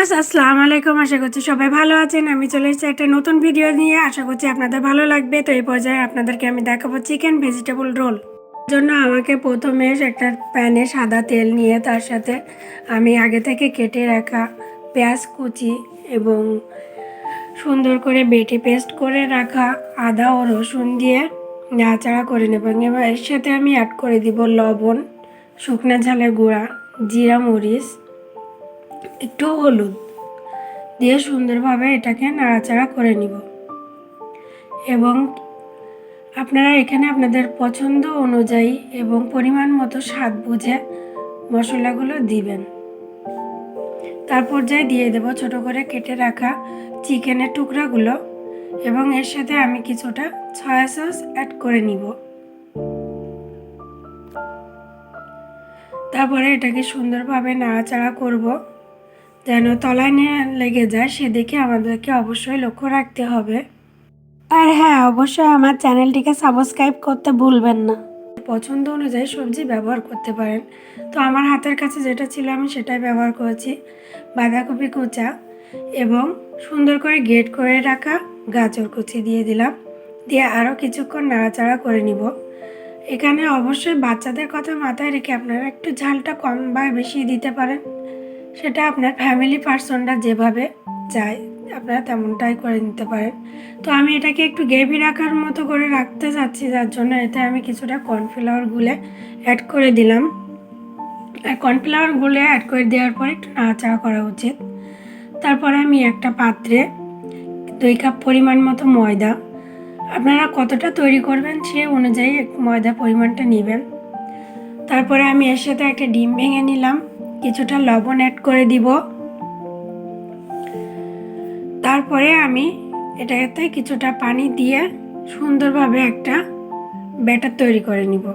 Viewers আসসালামু আলাইকুম। আশা করছি সবাই ভালো আছেন। আমি চলে এসেছি একটা নতুন ভিডিও নিয়ে। আশা করছি আপনাদের ভালো লাগবে। তো এই পর্যায়ে আপনাদেরকে আমি দেখাবো চিকেন ভেজিটেবল রোল জন্য আমাকে প্রথমে একটা প্যানে সাদা তেল নিয়ে তার সাথে আমি আগে থেকে কেটে রাখা পেঁয়াজ কুচি এবং সুন্দর করে বেটে পেস্ট করে রাখা আদা ও রসুন দিয়ে নাড়াচাড়া করে নেব। এবার এর সাথে আমি অ্যাড করে দিব লবণ, শুকনো ঝালের গুঁড়া, জিরা মরিচ, একটু হলুদ দিয়ে সুন্দরভাবে এটাকে নাড়াচাড়া করে নিব। এবং আপনারা এখানে আপনাদের পছন্দ অনুযায়ী এবং পরিমাণ মতো স্বাদ বুঝে মশলাগুলো দিবেন। তারপর যাই দিয়ে দেব ছোট করে কেটে রাখা চিকেনের টুকরাগুলো এবং এর সাথে আমি কিছুটা সয়া সস অ্যাড করে নিব। তারপরে এটাকে সুন্দরভাবে নাড়াচাড়া করব যেন তলায় লেগে যায়, সেদিকে আমাদেরকে অবশ্যই লক্ষ্য রাখতে হবে। আর হ্যাঁ, অবশ্যই আমার চ্যানেলটিকে সাবস্ক্রাইব করতে ভুলবেন না। পছন্দ অনুযায়ী সবজি ব্যবহার করতে পারেন। তো আমার হাতের কাছে যেটা ছিল আমি সেটাই ব্যবহার করেছি। বাঁধাকপি কুচা এবং সুন্দর করে গ্রেট করে রাখা গাজর কুচি দিয়ে দিলাম। দিয়ে আরও কিছুক্ষণ নাড়াচাড়া করে নিব। এখানে অবশ্যই বাচ্চাদের কথা মাথায় রেখে আপনারা একটু ঝালটা কম বা বেশি দিতে পারেন। সেটা আপনার ফ্যামিলি পার্সনরা যেভাবে চায় আপনারা তেমনটাই করে নিতে পারেন। তো আমি এটাকে একটু গ্রেভি রাখার মতো করে রাখতে চাচ্ছি, যার জন্য এতে আমি কিছুটা কর্নফ্লাওয়ার গুলে অ্যাড করে দিলাম। আর কর্নফ্লাওয়ার গুলে অ্যাড করে দেওয়ার পর একটু নাড়াচাড়া করা উচিত। তারপরে আমি একটা পাত্রে 2 কাপ পরিমাণ মতো ময়দা, আপনারা কতটা তৈরি করবেন সে অনুযায়ী ময়দা পরিমাণটা নেবেন। তারপরে আমি এর সাথে একটা ডিম ভেঙে নিলাম, কিছুটা লবণ অ্যাড করে দিব। তারপরে আমি এটাতে কিছুটা পানি দিয়ে সুন্দরভাবে একটা ব্যাটার তৈরি করে নিব।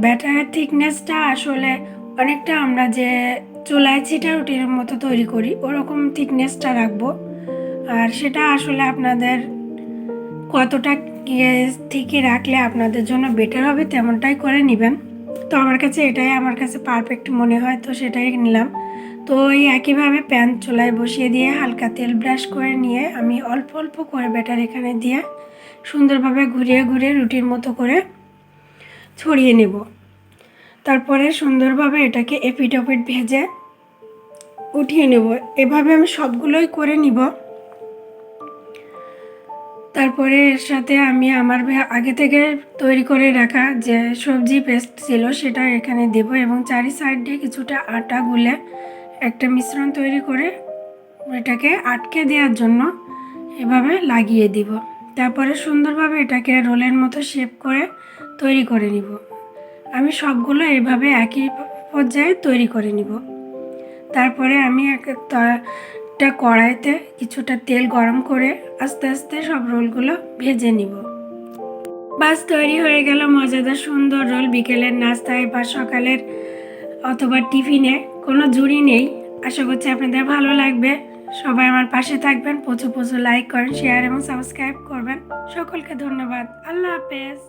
ব্যাটারের থিকনেসটা আসলে অনেকটা আমরা যে চুলায় ছিটা রুটির মতো তৈরি করি ওরকম থিকনেসটা রাখবো। আর সেটা আসলে আপনাদের কতটা থেকে রাখলে আপনাদের জন্য বেটার হবে তেমনটাই করে নেবেন। তো আমার কাছে এটাই পারফেক্ট মনে হয়, তো সেটাই নিলাম। তো এই একইভাবে প্যান চুলায় বসিয়ে দিয়ে হালকা তেল ব্রাশ করে নিয়ে আমি অল্প অল্প করে ব্যাটার এখানে দিয়ে সুন্দরভাবে ঘুরিয়ে ঘুরিয়ে রুটির মতো করে ছড়িয়ে নেব। তারপরে সুন্দরভাবে এটাকে এপিট ওপিট ভেজে উঠিয়ে নেব। এভাবে আমি সবগুলোই করে নিব। তারপরে এর সাথে আমি আমার আগে থেকে তৈরি করে রাখা যে সবজি পেস্ট ছিল সেটা এখানে দেব এবং চারি সাইড দিয়ে কিছুটা আটা গুলে একটা মিশ্রণ তৈরি করে এটাকে আটকে দেওয়ার জন্য এভাবে লাগিয়ে দিব। তারপরে সুন্দরভাবে এটাকে রোলের মতো শেপ করে তৈরি করে নিব। আমি সবগুলো এভাবে একই পর্যায়ে তৈরি করে নিব। তারপরে আমি একটা কড়াইতে কিছুটা তেল গরম করে আস্তে আস্তে সব রোলগুলো ভেজে নিব। বাস তৈরি হয়ে গেল মজাদার সুন্দর রোল। বিকেলের নাস্তায় বা সকালের অথবা টিফিনে কোনো জুড়ি নেই। আশা করছি আপনাদের ভালো লাগবে। সবাই আমার পাশে থাকবেন, প্রচুর প্রচুর লাইক করেন, শেয়ার এবং সাবস্ক্রাইব করবেন। সকলকে ধন্যবাদ। আল্লাহ হাফেজ।